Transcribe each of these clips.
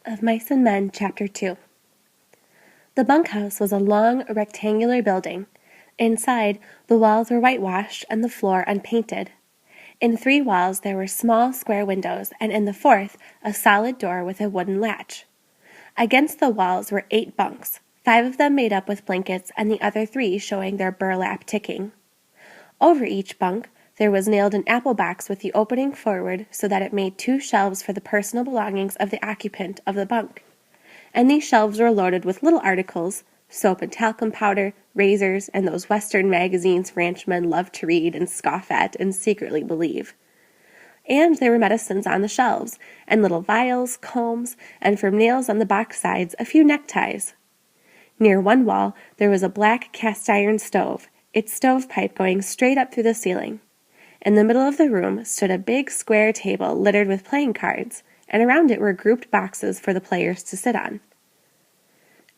of Mice and Men, Chapter 2. The bunkhouse was a long, rectangular building. Inside, the walls were whitewashed and the floor unpainted. In 3 walls there were small square windows, and in the 4th a solid door with a wooden latch. Against the walls were 8 bunks, 5 of them made up with blankets and the other 3 showing their burlap ticking. Over each bunk there was nailed an apple box with the opening forward so that it made 2 shelves for the personal belongings of the occupant of the bunk. And these shelves were loaded with little articles, soap and talcum powder, razors, and those Western magazines ranchmen love to read and scoff at and secretly believe. And there were medicines on the shelves, and little vials, combs, and from nails on the box sides a few neckties. Near one wall there was a black cast-iron stove, its stovepipe going straight up through the ceiling. In the middle of the room stood a big square table littered with playing cards, and around it were grouped boxes for the players to sit on.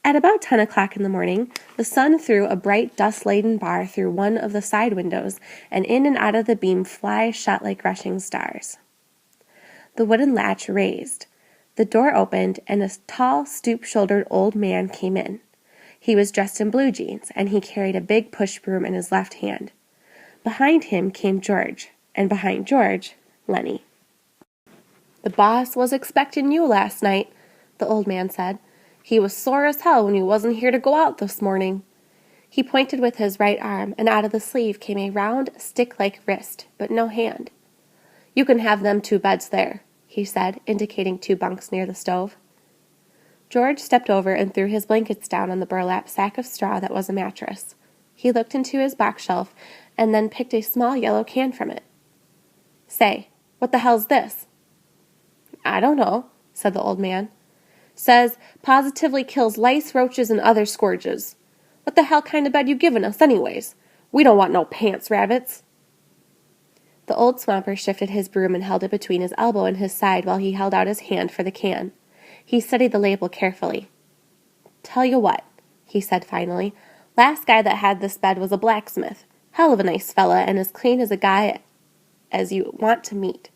At about 10 o'clock in the morning, the sun threw a bright dust-laden bar through one of the side windows, and in and out of the beam flies shot like rushing stars. The wooden latch raised. The door opened, and a tall, stoop-shouldered old man came in. He was dressed in blue jeans, and he carried a big push broom in his left hand. Behind him came George, and behind George, Lenny. "The boss was expecting you last night," the old man said. "He was sore as hell when you wasn't here to go out this morning." He pointed with his right arm, and out of the sleeve came a round, stick-like wrist, but no hand. "You can have them 2 beds there," he said, indicating 2 bunks near the stove. George stepped over and threw his blankets down on the burlap sack of straw that was a mattress. He looked into his box shelf and then picked a small yellow can from it. "Say, what the hell's this?" "I don't know," said the old man. "Says, positively kills lice, roaches, and other scourges. What the hell kind of bed you giving us, anyways? We don't want no pants rabbits." The old swamper shifted his broom and held it between his elbow and his side while he held out his hand for the can. He studied the label carefully. "Tell you what," he said finally. "Last guy that had this bed was a blacksmith. Hell of a nice fella, and as clean as a guy as you want to meet.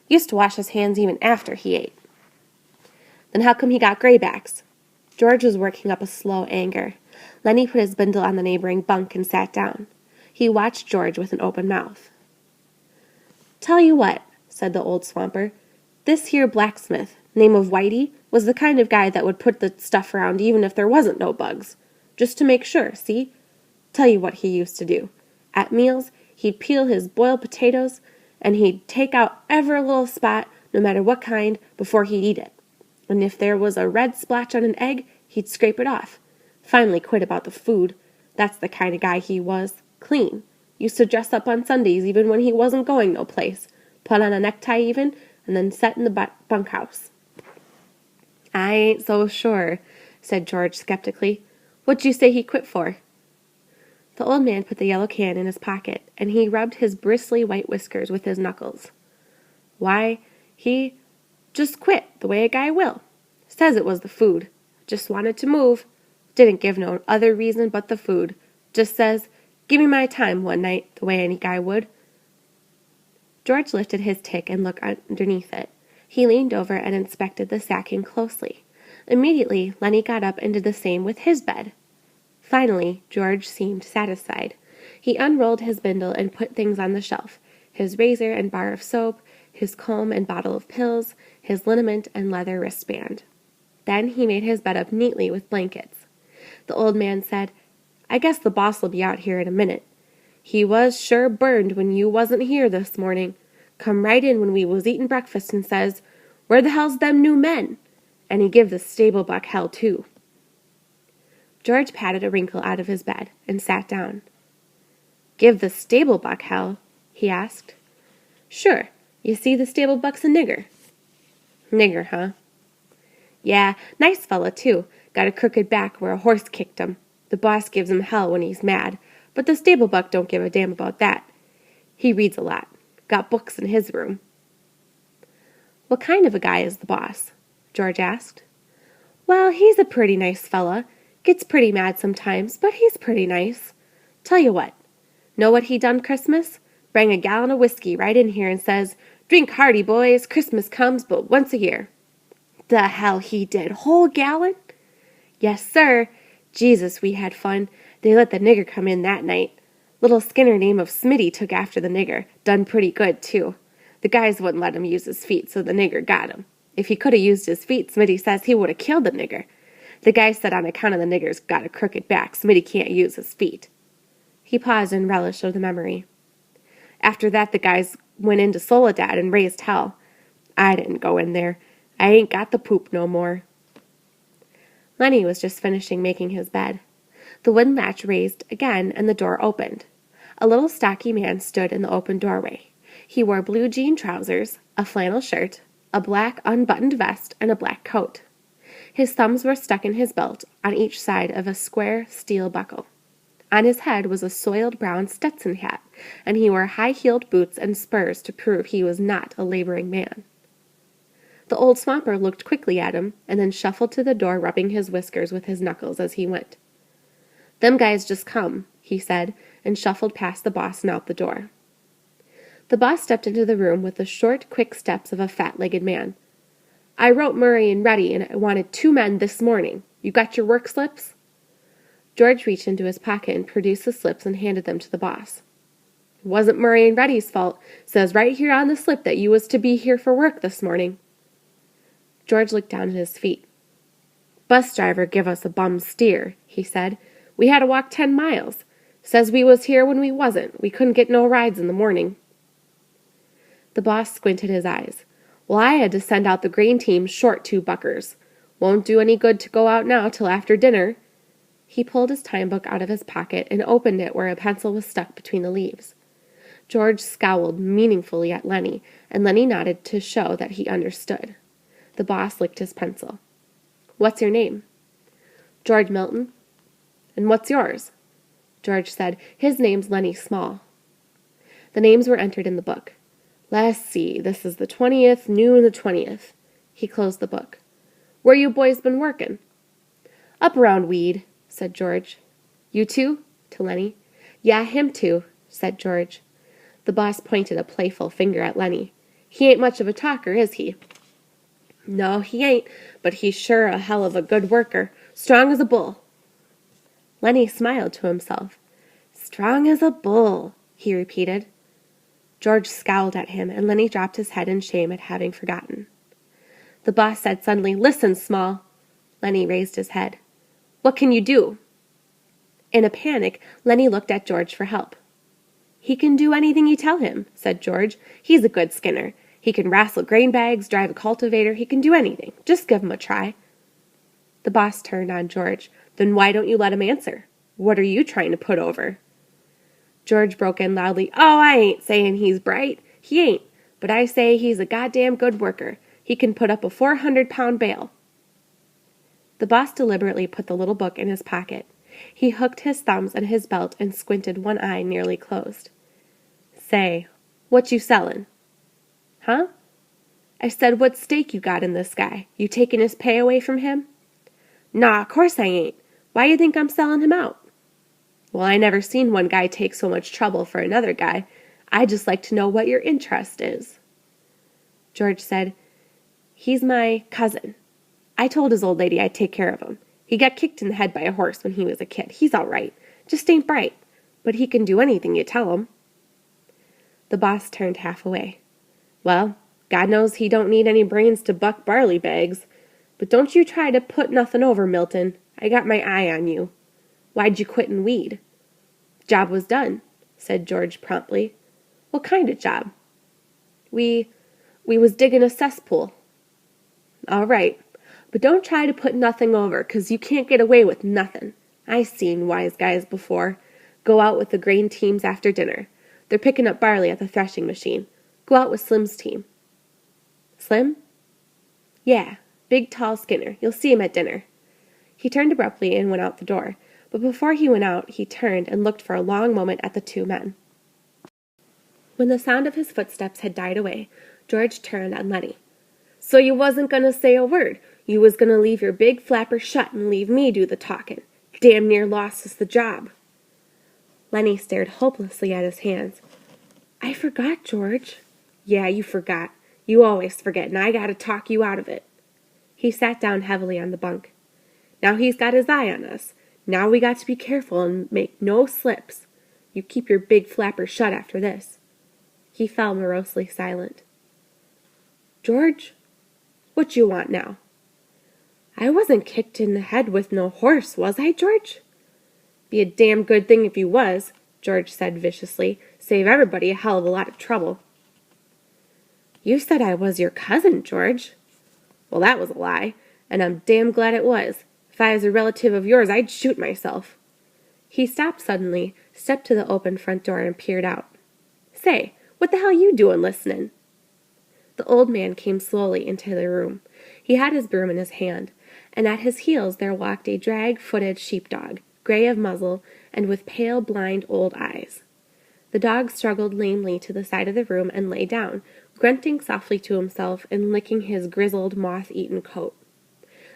Used to wash his hands even after he ate." "Then how come he got graybacks?" George was working up a slow anger. Lenny put his bundle on the neighboring bunk and sat down. He watched George with an open mouth. "Tell you what," said the old swamper. "This here blacksmith, name of Whitey, was the kind of guy that would put the stuff around even if there wasn't no bugs. Just to make sure, see? Tell you what he used to do. At meals, he'd peel his boiled potatoes, and he'd take out every little spot, no matter what kind, before he'd eat it. And if there was a red splotch on an egg, he'd scrape it off. Finally quit about the food. That's the kind of guy he was. Clean. Used to dress up on Sundays even when he wasn't going no place. Put on a necktie even, and then set in the bunkhouse." "I ain't so sure," said George skeptically. "What'd you say he quit for?" The old man put the yellow can in his pocket, and he rubbed his bristly white whiskers with his knuckles. "Why, he just quit, the way a guy will. Says it was the food. Just wanted to move. Didn't give no other reason but the food. Just says, 'Give me my time,' one night, the way any guy would." George lifted his tick and looked underneath it. He leaned over and inspected the sacking closely. Immediately, Lenny got up and did the same with his bed. Finally, George seemed satisfied. He unrolled his bundle and put things on the shelf, his razor and bar of soap, his comb and bottle of pills, his liniment and leather wristband. Then he made his bed up neatly with blankets. The old man said, "I guess the boss'll be out here in a minute. He was sure burned when you wasn't here this morning. Come right in when we was eating breakfast and says, 'Where the hell's them new men?' And he give the stable buck hell, too." George patted a wrinkle out of his bed and sat down. "Give the stable buck hell?" he asked. "Sure. You see, the stable buck's a nigger." "Nigger, huh?" "Yeah, nice fella, too. Got a crooked back where a horse kicked him. The boss gives him hell when he's mad, but the stable buck don't give a damn about that. He reads a lot. Got books in his room." "What kind of a guy is the boss?" George asked. "Well, he's a pretty nice fella. Gets pretty mad sometimes, but he's pretty nice. Tell you what. Know what he done Christmas? Bring a gallon of whiskey right in here and says, 'Drink hearty, boys. Christmas comes but once a year.' The hell he did. Whole gallon? Yes, sir. Jesus, we had fun. They let the nigger come in that night. Little Skinner name of Smitty took after the nigger. Done pretty good, too. The guys wouldn't let him use his feet, so the nigger got him. If he could have used his feet, Smitty says he would have killed the nigger. The guy said on account of the nigger's got a crooked back, Smitty can't use his feet. He paused in relish of the memory. After that, the guys went into Soledad and raised hell. I didn't go in there. I ain't got the poop no more. Lenny was just finishing making his bed. The wooden latch raised again, and the door opened. A little stocky man stood in the open doorway. He wore blue jean trousers, a flannel shirt, a black unbuttoned vest, and a black coat. His thumbs were stuck in his belt on each side of a square steel buckle. On his head was a soiled brown Stetson hat, and he wore high-heeled boots and spurs to prove he was not a laboring man. The old swamper looked quickly at him, and then shuffled to the door, rubbing his whiskers with his knuckles as he went. "Them guys just come," he said, and shuffled past the boss and out the door. The boss stepped into the room with the short, quick steps of a fat-legged man. "I wrote Murray and Reddy, and I wanted 2 men this morning. You got your work slips?" George reached into his pocket and produced the slips and handed them to the boss. "It wasn't Murray and Reddy's fault. Says right here on the slip that you was to be here for work this morning." George looked down at his feet. "Bus driver give us a bum steer," he said. "We had to walk 10 miles. Says we was here when we wasn't. We couldn't get no rides in the morning." The boss squinted his eyes. "Well, I had to send out the grain team short 2 buckers. Won't do any good to go out now till after dinner." He pulled his time book out of his pocket and opened it where a pencil was stuck between the leaves. George scowled meaningfully at Lenny, and Lenny nodded to show that he understood. The boss licked his pencil. "What's your name?" "George Milton." "And what's yours?" George said, "His name's Lenny Small." The names were entered in the book. "Let's see, this is the 20th, noon the 20th. He closed the book. "Where you boys been working?" "Up around Weed," said George. "You too?" to Lenny. "Yeah, him too," said George. The boss pointed a playful finger at Lenny. "He ain't much of a talker, is he?" "No, he ain't, but he's sure a hell of a good worker. Strong as a bull." Lenny smiled to himself. "Strong as a bull," he repeated. George scowled at him, and Lenny dropped his head in shame at having forgotten. The boss said suddenly, "Listen, Small." Lenny raised his head. "What can you do?" In a panic, Lenny looked at George for help. "He can do anything you tell him," said George. "He's a good skinner. He can wrestle grain bags, drive a cultivator. He can do anything. Just give him a try." The boss turned on George. "Then why don't you let him answer? What are you trying to put over?" George broke in loudly. "Oh, I ain't saying he's bright. He ain't. But I say he's a goddamn good worker. He can put up a 400-pound bale." The boss deliberately put the little book in his pocket. He hooked his thumbs in his belt and squinted, one eye nearly closed. "Say, what you sellin'?" "Huh?" "I said, what stake you got in this guy? You taking his pay away from him?" "Nah, course I ain't. Why you think I'm selling him out?" "Well, I never seen one guy take so much trouble for another guy. I just like to know what your interest is." George said, "He's my cousin. I told his old lady I'd take care of him. He got kicked in the head by a horse when he was a kid. He's all right. Just ain't bright. But he can do anything you tell him." The boss turned half away. "Well, God knows he don't need any brains to buck barley bags. But don't you try to put nothing over, Milton. I got my eye on you. Why'd you quit in Weed?" "Job was done," said George promptly. "What kind of job?" We was digging a cesspool." "All right. But don't try to put nothing over, 'cause you can't get away with nothing. I seen wise guys before. Go out with the grain teams after dinner. They're picking up barley at the threshing machine. Go out with Slim's team." "Slim?" "Yeah, big tall Skinner. You'll see him at dinner." He turned abruptly and went out the door, but before he went out, he turned and looked for a long moment at the 2 men. When the sound of his footsteps had died away, George turned on Lenny. "So you wasn't going to say a word. You was going to leave your big flapper shut and leave me do the talking. Damn near lost us the job." Lenny stared hopelessly at his hands. "I forgot, George." "Yeah, you forgot. You always forget, and I got to talk you out of it." He sat down heavily on the bunk. "Now he's got his eye on us. Now we got to be careful and make no slips. You keep your big flapper shut after this." He fell morosely silent. "George, what you want now?" "I wasn't kicked in the head with no horse, was I, George?" "Be a damn good thing if you was," George said viciously. "Save everybody a hell of a lot of trouble." "You said I was your cousin, George." "Well, that was a lie, and I'm damn glad it was. If I was a relative of yours, I'd shoot myself." He stopped suddenly, stepped to the open front door, and peered out. "Say, what the hell you doing listening?" The old man came slowly into the room. He had his broom in his hand, and at his heels there walked a drag-footed sheepdog, gray of muzzle and with pale, blind old eyes. The dog struggled lamely to the side of the room and lay down, grunting softly to himself and licking his grizzled, moth-eaten coat.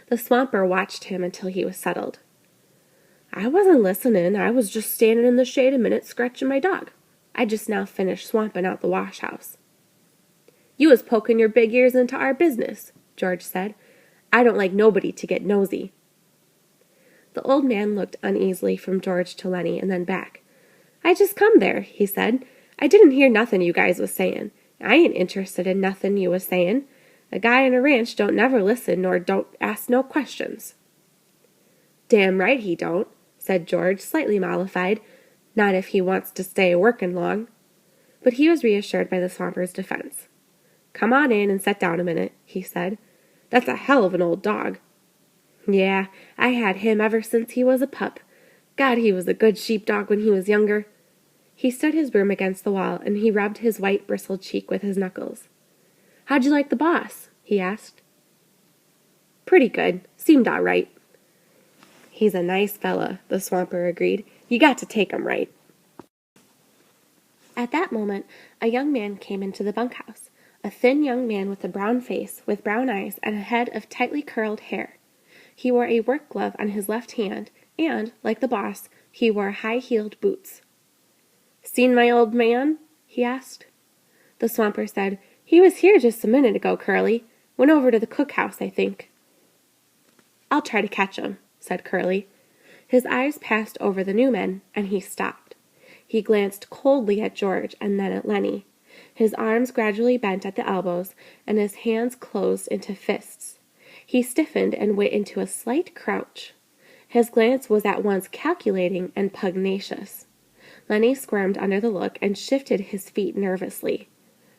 The swamper watched him until he was settled. "I wasn't listening. I was just standing in the shade a minute scratching my dog. I just now finished swamping out the wash house." "You was poking your big ears into our business," George said. "I don't like nobody to get nosy." The old man looked uneasily from George to Lenny and then back. "I just come there," he said. "I didn't hear nothin' you guys was sayin'. I ain't interested in nothin' you was sayin'. A guy on a ranch don't never listen nor don't ask no questions." "Damn right he don't," said George, slightly mollified. "Not if he wants to stay workin' long." But he was reassured by the swamper's defense. "Come on in and set down a minute," he said. "That's a hell of an old dog." "Yeah, I had him ever since he was a pup. God, he was a good sheepdog when he was younger." He stood his broom against the wall, and he rubbed his white bristled cheek with his knuckles. "How'd you like the boss?" he asked. "Pretty good. Seemed all right." "He's a nice fella," the swamper agreed. "You got to take him right." At that moment, a young man came into the bunkhouse, a thin young man with a brown face, with brown eyes, and a head of tightly curled hair. He wore a work glove on his left hand, and, like the boss, he wore high-heeled boots. "Seen my old man?" he asked. The swamper said, "He was here just a minute ago, Curly. Went over to the cookhouse, I think." "I'll try to catch him," said Curly. His eyes passed over the new men, and he stopped. He glanced coldly at George and then at Lenny. His arms gradually bent at the elbows, and his hands closed into fists. He stiffened and went into a slight crouch. His glance was at once calculating and pugnacious. Lenny squirmed under the look and shifted his feet nervously.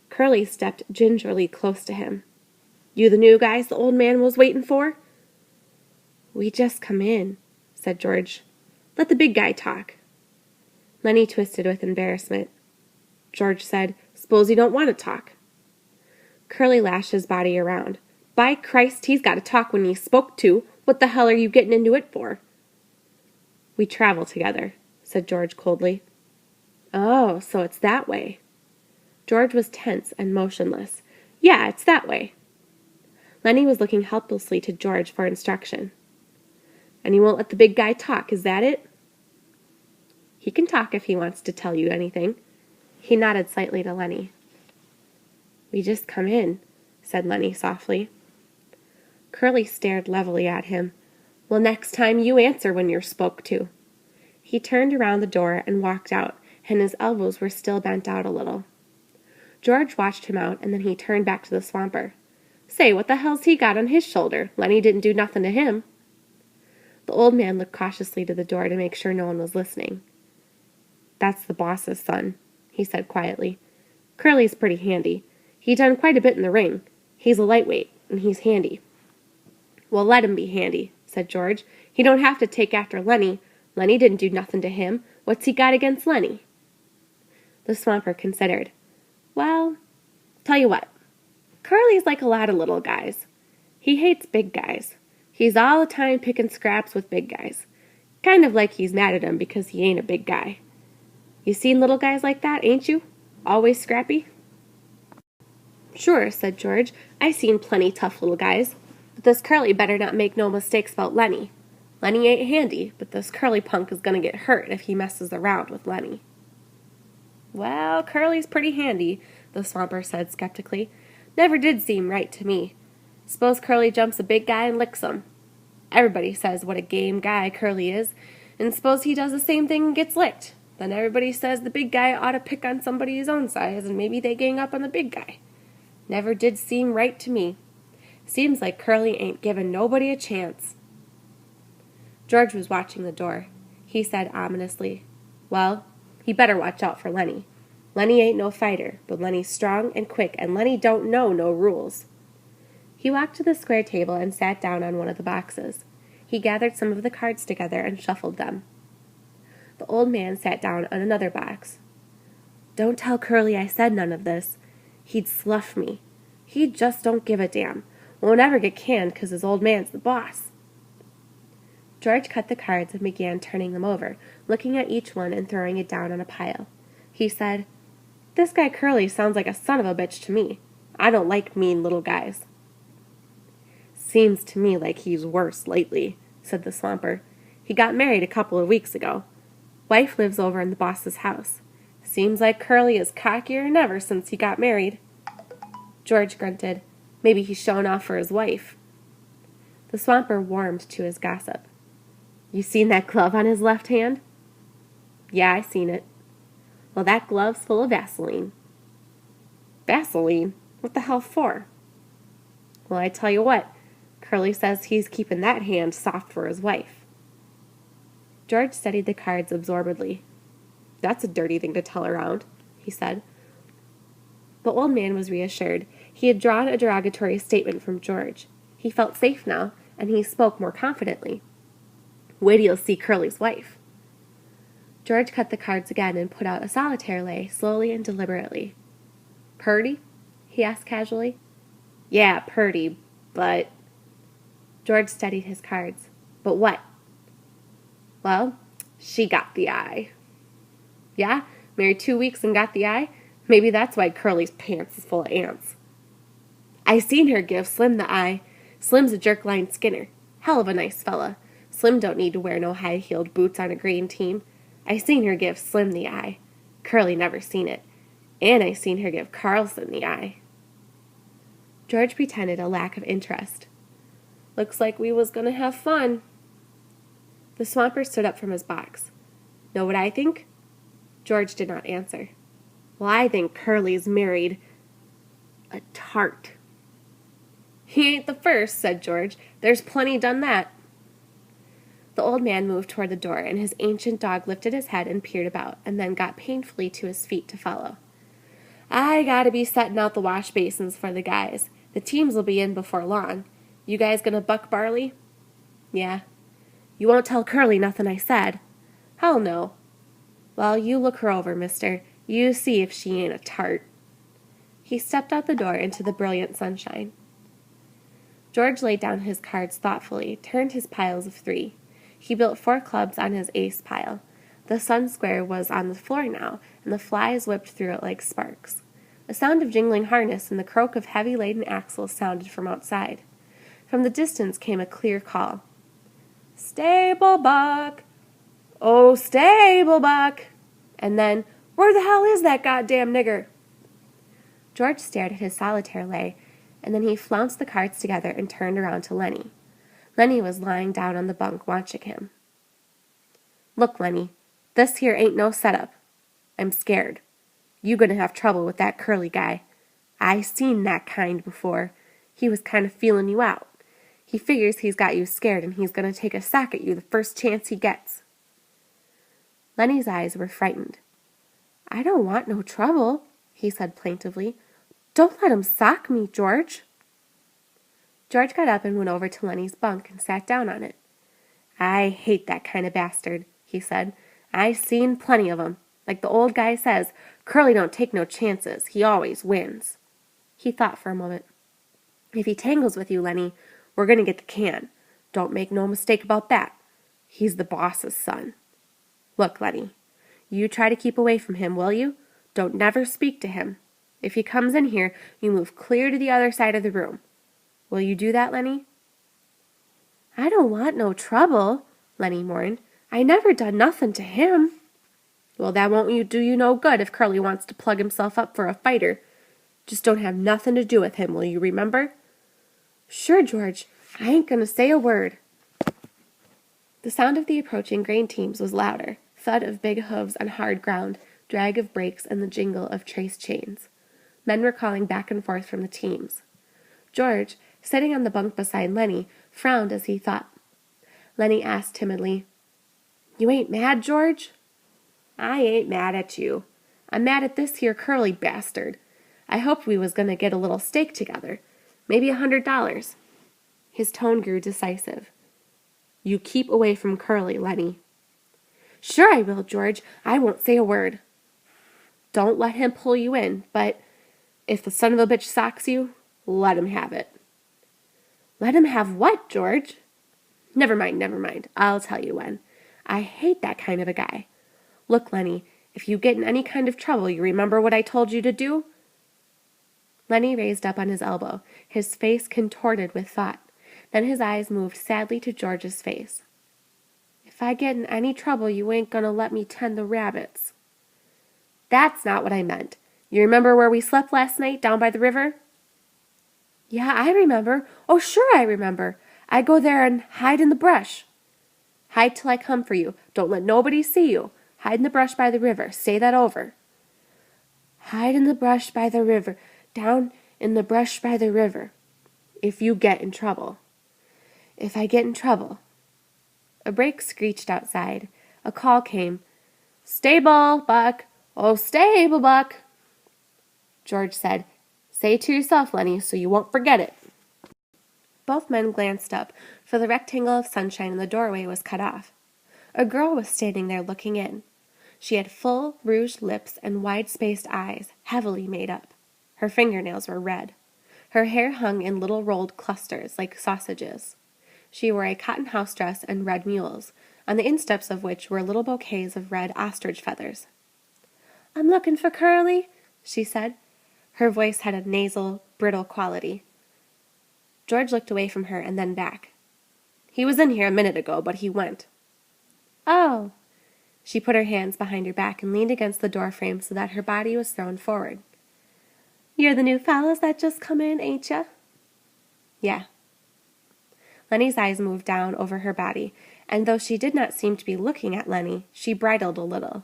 Curly stepped gingerly close to him. "You the new guys the old man was waiting for?" "We just come in," said George. "Let the big guy talk." Lenny twisted with embarrassment. George said, "S'pose you don't want to talk." Curly lashed his body around. "By Christ, he's got to talk when he's spoke to. What the hell are you getting into it for?" "We travel together," said George coldly. "Oh, so it's that way." George was tense and motionless. "Yeah, it's that way." Lenny was looking helplessly to George for instruction. "And you won't let the big guy talk, is that it?" "He can talk if he wants to tell you anything." He nodded slightly to Lenny. "We just come in," said Lenny softly. Curly stared levelly at him. "Well, next time you answer when you're spoke to." He turned around the door and walked out, and his elbows were still bent out a little. George watched him out, and then he turned back to the swamper. "Say, what the hell's he got on his shoulder? Lenny didn't do nothing to him." The old man looked cautiously to the door to make sure no one was listening. "That's the boss's son," he said quietly. "Curly's pretty handy. He done quite a bit in the ring. He's a lightweight, and he's handy." "Well, let him be handy," said George. "He don't have to take after Lenny. Lenny didn't do nothing to him. What's he got against Lenny?" The swamper considered. "Well, tell you what. Curly's like a lot of little guys. He hates big guys. He's all the time picking scraps with big guys. Kind of like he's mad at him because he ain't a big guy. You seen little guys like that, ain't you? Always scrappy?" "Sure," said George. "I seen plenty tough little guys. But this Curly better not make no mistakes about Lenny. Lenny ain't handy, but this Curly punk is going to get hurt if he messes around with Lenny." "Well, Curly's pretty handy," the swamper said skeptically. "Never did seem right to me. Suppose Curly jumps a big guy and licks him. Everybody says what a game guy Curly is, and suppose he does the same thing and gets licked. Then everybody says the big guy ought to pick on somebody his own size, and maybe they gang up on the big guy. Never did seem right to me. Seems like Curly ain't giving nobody a chance. George was watching the door. He said ominously, "Well, he better watch out for Lenny. Lenny ain't no fighter, but Lenny's strong and quick, and Lenny don't know no rules." He walked to the square table and sat down on one of the boxes. He gathered some of the cards together and shuffled them. The old man sat down on another box. "Don't tell Curly I said none of this. He'd slough me. He just don't give a damn. Won't ever get canned 'cause his old man's the boss." George cut the cards and began turning them over, looking at each one and throwing it down on a pile. He said, "This guy Curly sounds like a son of a bitch to me. I don't like mean little guys." "Seems to me like he's worse lately," said the swamper. "He got married a couple of weeks ago. Wife lives over in the boss's house. Seems like Curly is cockier than ever since he got married." George grunted. "Maybe he's showing off for his wife." The swamper warmed to his gossip. "You seen that glove on his left hand?" "Yeah, I seen it." "Well, that glove's full of Vaseline." "Vaseline? What the hell for?" "Well, I tell you what, Curly says he's keeping that hand soft for his wife." George studied the cards absorbedly. "That's a dirty thing to tell around," he said. The old man was reassured. He had drawn a derogatory statement from George. He felt safe now, and he spoke more confidently. "Wait till you see Curly's wife." George cut the cards again and put out a solitaire lay, slowly and deliberately. "Purty?" he asked casually. "Yeah, purty, but—" George studied his cards. "But what?" "Well, she got the eye." "Yeah? Married 2 weeks and got the eye? Maybe that's why Curly's pants is full of ants." "I seen her give Slim the eye. Slim's a jerk-line skinner. Hell of a nice fella. Slim don't need to wear no high-heeled boots on a green team. I seen her give Slim the eye. Curly never seen it. And I seen her give Carlson the eye." George pretended a lack of interest. "Looks like we was gonna have fun." The swamper stood up from his box. "Know what I think?" George did not answer. "Well, I think Curly's married a tart." "He ain't the first," said George. "There's plenty done that." The old man moved toward the door, and his ancient dog lifted his head and peered about, and then got painfully to his feet to follow. "I gotta be setting out the wash basins for the guys. The teams'll be in before long. You guys gonna buck barley?" "Yeah." "You won't tell Curly nothing I said?" "Hell no." "Well, you look her over, mister. You see if she ain't a tart." He stepped out the door into the brilliant sunshine. George laid down his cards thoughtfully, turned his piles of 3. He built 4 clubs on his ace pile. The sun square was on the floor now, and the flies whipped through it like sparks. A sound of jingling harness and the croak of heavy-laden axles sounded from outside. From the distance came a clear call. "Stable Buck! Oh, Stable Buck!" And then, "Where the hell is that goddamn nigger?" George stared at his solitaire lay, and then he flounced the cards together and turned around to Lenny. Lenny was lying down on the bunk watching him. "Look, Lenny, this here ain't no setup. I'm scared. You gonna have trouble with that Curly guy. I seen that kind before. He was kind of feeling you out. He figures he's got you scared and he's gonna take a sack at you the first chance he gets." Lenny's eyes were frightened. "I don't want no trouble," he said plaintively. "Don't let him sock me, George." George got up and went over to Lenny's bunk and sat down on it. "I hate that kind of bastard," he said. "I seen plenty of 'em. Like the old guy says, Curly don't take no chances. He always wins." He thought for a moment. "If he tangles with you, Lenny, we're going to get the can. Don't make no mistake about that. He's the boss's son. Look, Lenny, you try to keep away from him, will you? Don't never speak to him. If he comes in here, you move clear to the other side of the room. Will you do that, Lenny?" "I don't want no trouble," Lenny mourned. "I never done nothing to him." "Well, that won't do you no good if Curly wants to plug himself up for a fighter. Just don't have nothing to do with him, will you remember?" Sure, George. I ain't gonna say a word. The sound of the approaching grain teams was louder, thud of big hooves on hard ground, drag of brakes, and the jingle of traced chains. Men were calling back and forth from the teams. George, sitting on the bunk beside Lenny, frowned as he thought. Lenny asked timidly, "You ain't mad, George?" "I ain't mad at you. I'm mad at this here Curly bastard. I hoped we was going to get a little stake together. Maybe $100. His tone grew decisive. "You keep away from Curly, Lenny." "Sure I will, George. I won't say a word." "Don't let him pull you in, but if the son of a bitch socks you, let him have it." "Let him have what, George?" Never mind. I'll tell you when. I hate that kind of a guy. Look, Lenny, if you get in any kind of trouble, you remember what I told you to do?" Lenny raised up on his elbow, his face contorted with thought. Then his eyes moved sadly to George's face. "If I get in any trouble, you ain't gonna let me tend the rabbits." "That's not what I meant. You remember where we slept last night, down by the river?" "Yeah, I remember. Oh, sure I remember. I go there and hide in the brush." "Hide till I come for you. Don't let nobody see you. Hide in the brush by the river. Say that over." "Hide in the brush by the river, down in the brush by the river." "If you get in trouble." "If I get in trouble." A brake screeched outside. A call came. "Stable, Buck! Oh, stable, Buck!" George said, "Say it to yourself, Lenny, so you won't forget it." Both men glanced up, for the rectangle of sunshine in the doorway was cut off. A girl was standing there looking in. She had full, rouged lips and wide-spaced eyes, heavily made up. Her fingernails were red. Her hair hung in little rolled clusters, like sausages. She wore a cotton house dress and red mules, on the insteps of which were little bouquets of red ostrich feathers. "I'm looking for Curly," she said. Her voice had a nasal, brittle quality. George looked away from her and then back. "He was in here a minute ago, but he went." "Oh." She put her hands behind her back and leaned against the door frame so that her body was thrown forward. "You're the new fellows that just come in, ain't ya?" "Yeah." Lenny's eyes moved down over her body, and though she did not seem to be looking at Lenny, she bridled a little.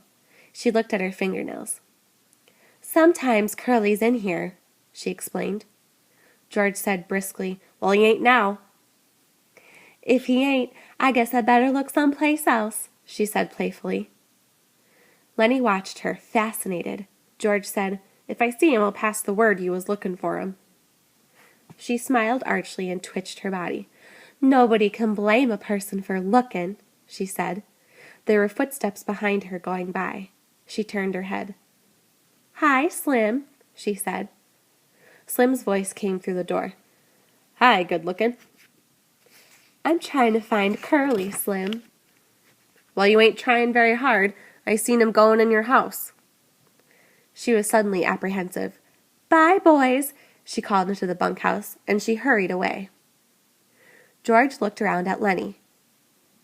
She looked at her fingernails. "Sometimes Curly's in here," she explained. George said briskly, "Well, he ain't now." "If he ain't, I guess I better look someplace else," she said playfully. Lenny watched her, fascinated. George said, "If I see him, I'll pass the word you was looking for him." She smiled archly and twitched her body. "Nobody can blame a person for lookin'," she said. There were footsteps behind her going by. She turned her head. "Hi, Slim," she said. Slim's voice came through the door. "Hi, good-looking." "I'm trying to find Curly, Slim." "Well, you ain't trying very hard. I seen him going in your house." She was suddenly apprehensive. "Bye, boys," she called into the bunkhouse, and she hurried away. George looked around at Lenny.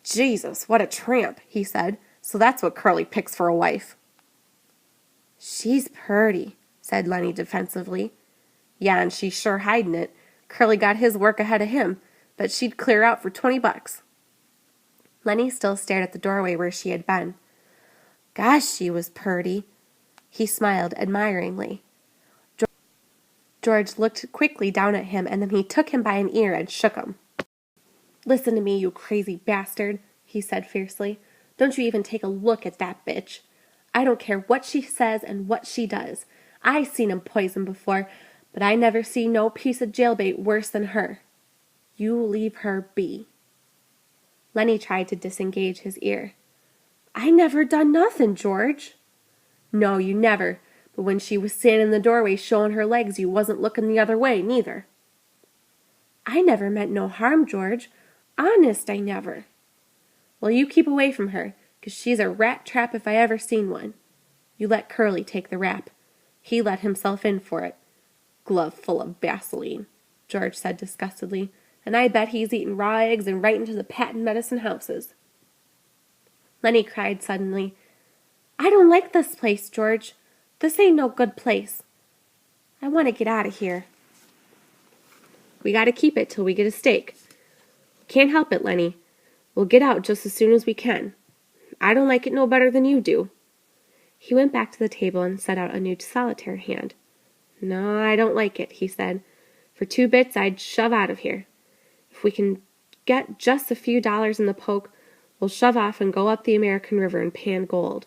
"Jesus, what a tramp," he said. "So that's what Curly picks for a wife." "She's purty," said Lenny defensively. "Yeah, and she's sure hiding it. Curly got his work ahead of him, but she'd clear out for $20. Lenny still stared at the doorway where she had been. "Gosh, she was purty." He smiled admiringly. George looked quickly down at him, and then he took him by an ear and shook him. "Listen to me, you crazy bastard," he said fiercely. "Don't you even take a look at that bitch. I don't care what she says and what she does. I seen 'em poison before, but I never see no piece of jailbait worse than her. You leave her be." Lenny tried to disengage his ear. "I never done nothin', George." "No, you never. But when she was standing in the doorway showing her legs, you wasn't looking the other way, neither." "I never meant no harm, George. Honest, I never." "Well, you keep away from her, 'cause she's a rat trap if I ever seen one. You let Curly take the rap. He let himself in for it. Glove full of Vaseline," George said disgustedly, "and I bet he's eating raw eggs and right into the patent medicine houses." Lenny cried suddenly, "I don't like this place, George. This ain't no good place. I want to get out of here." We gotta keep it till we get a steak. Can't help it, Lenny. We'll get out just as soon as we can. I don't like it no better than you do." He went back to the table and set out a new solitaire hand. "No, I don't like it," he said. "For 2 bits, I'd shove out of here. If we can get just a few dollars in the poke, we'll shove off and go up the American River and pan gold.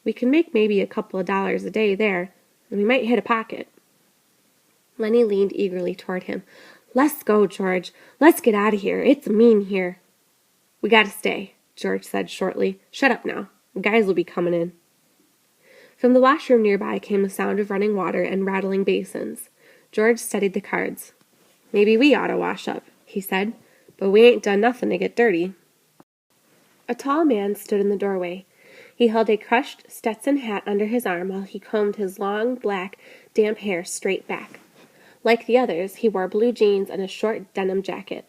We can make maybe a couple of dollars a day there, and we might hit a pocket." Lenny leaned eagerly toward him. "Let's go, George. Let's get out of here. It's mean here." "We gotta stay," George said shortly. "Shut up now. The guys will be coming in." From the washroom nearby came the sound of running water and rattling basins. George studied the cards. "Maybe we ought to wash up," he said, "but we ain't done nothing to get dirty." A tall man stood in the doorway. He held a crushed Stetson hat under his arm while he combed his long, black, damp hair straight back. Like the others, he wore blue jeans and a short denim jacket.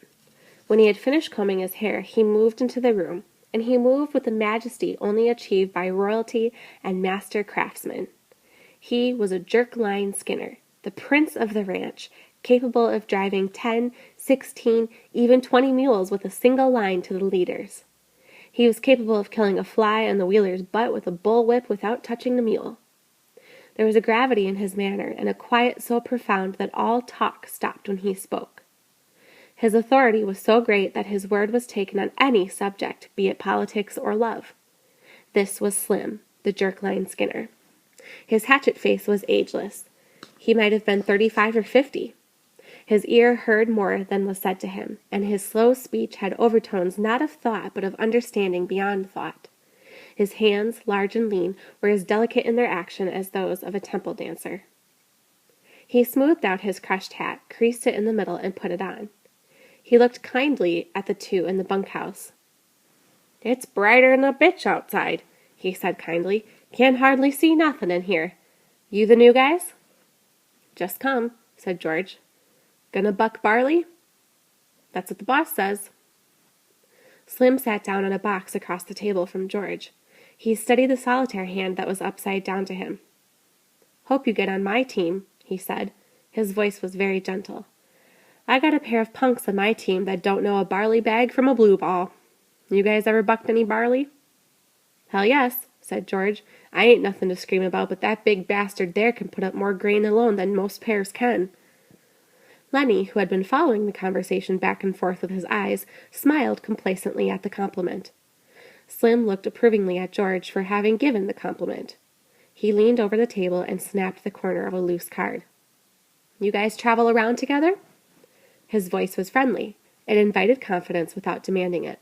When he had finished combing his hair, he moved into the room, and he moved with the majesty only achieved by royalty and master craftsmen. He was a jerk-line skinner, the prince of the ranch, capable of driving 10, 16, even 20 mules with a single line to the leaders. He was capable of killing a fly on the wheeler's butt with a bullwhip without touching the mule. There was a gravity in his manner and a quiet so profound that all talk stopped when he spoke. His authority was so great that his word was taken on any subject, be it politics or love. This was Slim, the jerk-line skinner. His hatchet face was ageless. He might have been 35 or 50. His ear heard more than was said to him, and his slow speech had overtones not of thought but of understanding beyond thought. His hands, large and lean, were as delicate in their action as those of a temple dancer. He smoothed out his crushed hat, creased it in the middle, and put it on. He looked kindly at the two in the bunkhouse. "It's brighter'n a bitch outside," he said kindly. "Can't hardly see nothin' in here. You the new guys?" "Just come," said George. "Gonna buck barley?" "That's what the boss says." Slim sat down on a box across the table from George. He studied the solitaire hand that was upside down to him. "Hope you get on my team," he said. His voice was very gentle. "I got a pair of punks on my team that don't know a barley bag from a blue ball. You guys ever bucked any barley?" "Hell yes," said George. "I ain't nothing to scream about, but that big bastard there can put up more grain alone than most pairs can." Lenny, who had been following the conversation back and forth with his eyes, smiled complacently at the compliment. Slim looked approvingly at George for having given the compliment. He leaned over the table and snapped the corner of a loose card. "You guys travel around together?" His voice was friendly. It invited confidence without demanding it.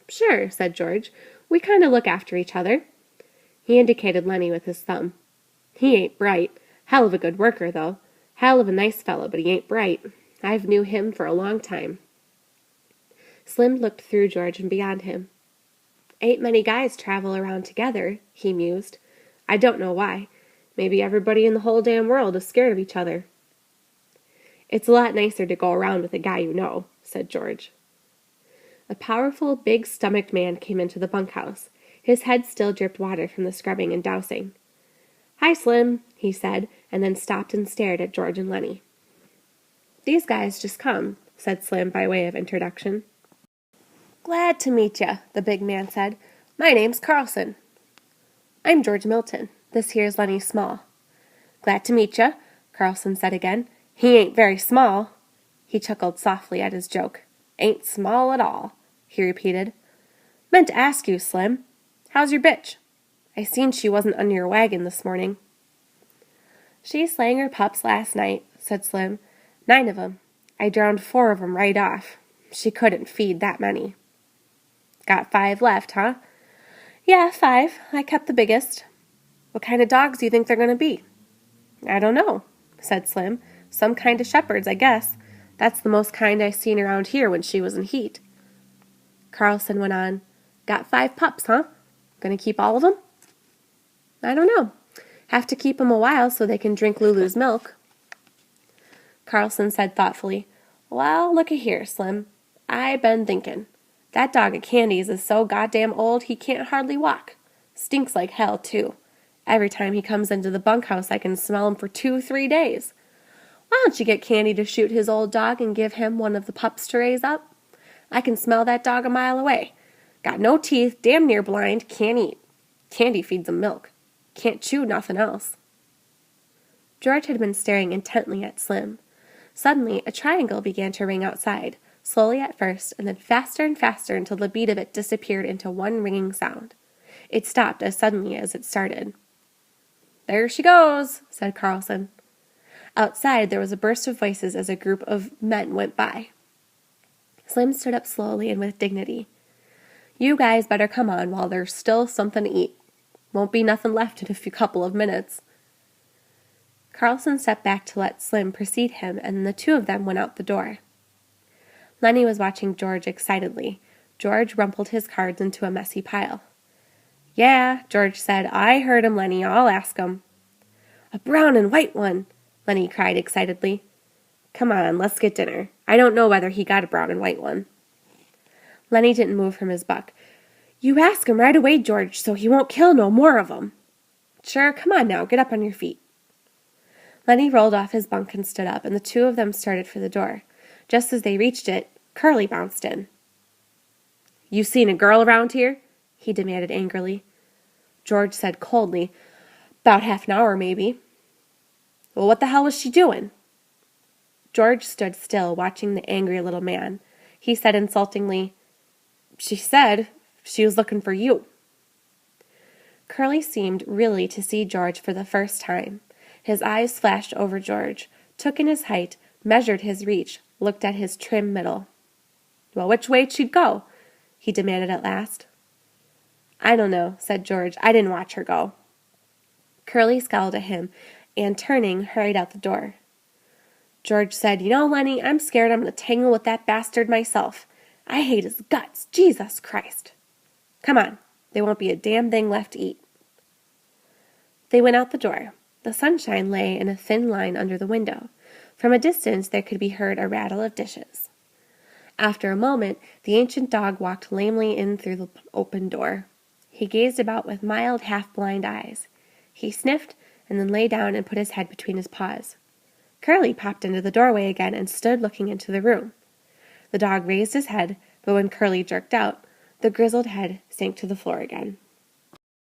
"Sure," said George. "We kind of look after each other." He indicated Lenny with his thumb. "He ain't bright. Hell of a good worker, though. Hell of a nice fellow, but he ain't bright. I've knew him for a long time." Slim looked through George and beyond him. "Ain't many guys travel around together," he mused. "I don't know why. Maybe everybody in the whole damn world is scared of each other." "It's a lot nicer to go around with a guy you know," said George. A powerful, big-stomached man came into the bunkhouse. His head still dripped water from the scrubbing and dousing. "Hi, Slim," he said, and then stopped and stared at George and Lenny. "These guys just come," said Slim by way of introduction. "Glad to meet ya," the big man said. "My name's Carlson." "I'm George Milton. This here's Lenny Small." "Glad to meet ya," Carlson said again. "He ain't very small." He chuckled softly at his joke. "Ain't small at all," he repeated. "Meant to ask you, Slim. How's your bitch? I seen she wasn't under your wagon this morning." "She slang her pups last night," said Slim. 9 of 'em. I drowned 4 of 'em right off. She couldn't feed that many." "Got 5 left, huh?" "Yeah, 5. I kept the biggest." "What kind of dogs do you think they're going to be?" "I don't know," said Slim. "Some kind of shepherds, I guess. That's the most kind I seen around here when she was in heat." Carlson went on. "Got 5 pups, huh? Gonna keep all of them?" "I don't know. Have to keep 'em a while so they can drink Lulu's milk." Carlson said thoughtfully, "Well, look-a-here, Slim. I been thinkin'. That dog of Candy's is so goddamn old he can't hardly walk. Stinks like hell, too. Every time he comes into the bunkhouse I can smell him for 2-3 days. Why don't you get Candy to shoot his old dog and give him one of the pups to raise up? I can smell that dog a mile away. Got no teeth, damn near blind, can't eat. Candy feeds him milk. Can't chew nothing else." George had been staring intently at Slim. Suddenly, a triangle began to ring outside, slowly at first, and then faster and faster until the beat of it disappeared into one ringing sound. It stopped as suddenly as it started. "There she goes," said Carlson. Outside, there was a burst of voices as a group of men went by. Slim stood up slowly and with dignity. "You guys better come on while there's still something to eat. Won't be nothing left in a couple of minutes." Carlson stepped back to let Slim precede him, and the two of them went out the door. Lenny was watching George excitedly. George rumpled his cards into a messy pile. "Yeah," George said. "I heard him, Lenny. I'll ask him." "A brown and white one," Lenny cried excitedly. "Come on, let's get dinner. I don't know whether he got a brown and white one." Lenny didn't move from his buck. "You ask him right away, George, so he won't kill no more of 'em." "Sure, come on now, get up on your feet." Lenny rolled off his bunk and stood up, and the two of them started for the door. Just as they reached it, Curly bounced in. "You seen a girl around here?" he demanded angrily. George said coldly, "'Bout half an hour, maybe." "Well, what the hell was she doing?" George stood still, watching the angry little man. He said insultingly, "She said she was looking for you." Curly seemed really to see George for the first time. His eyes flashed over George, took in his height, measured his reach, looked at his trim middle. "Well, which way'd she go?" he demanded at last. "I don't know," said George. "I didn't watch her go." Curly scowled at him, and turning, hurried out the door. George said, "You know, Lenny, I'm scared I'm going to tangle with that bastard myself. I hate his guts, Jesus Christ. Come on, there won't be a damn thing left to eat." They went out the door. The sunshine lay in a thin line under the window. From a distance there could be heard a rattle of dishes. After a moment, the ancient dog walked lamely in through the open door. He gazed about with mild, half-blind eyes. He sniffed and then lay down and put his head between his paws. Curly popped into the doorway again and stood looking into the room. The dog raised his head, but when Curly jerked out, the grizzled head sank to the floor again.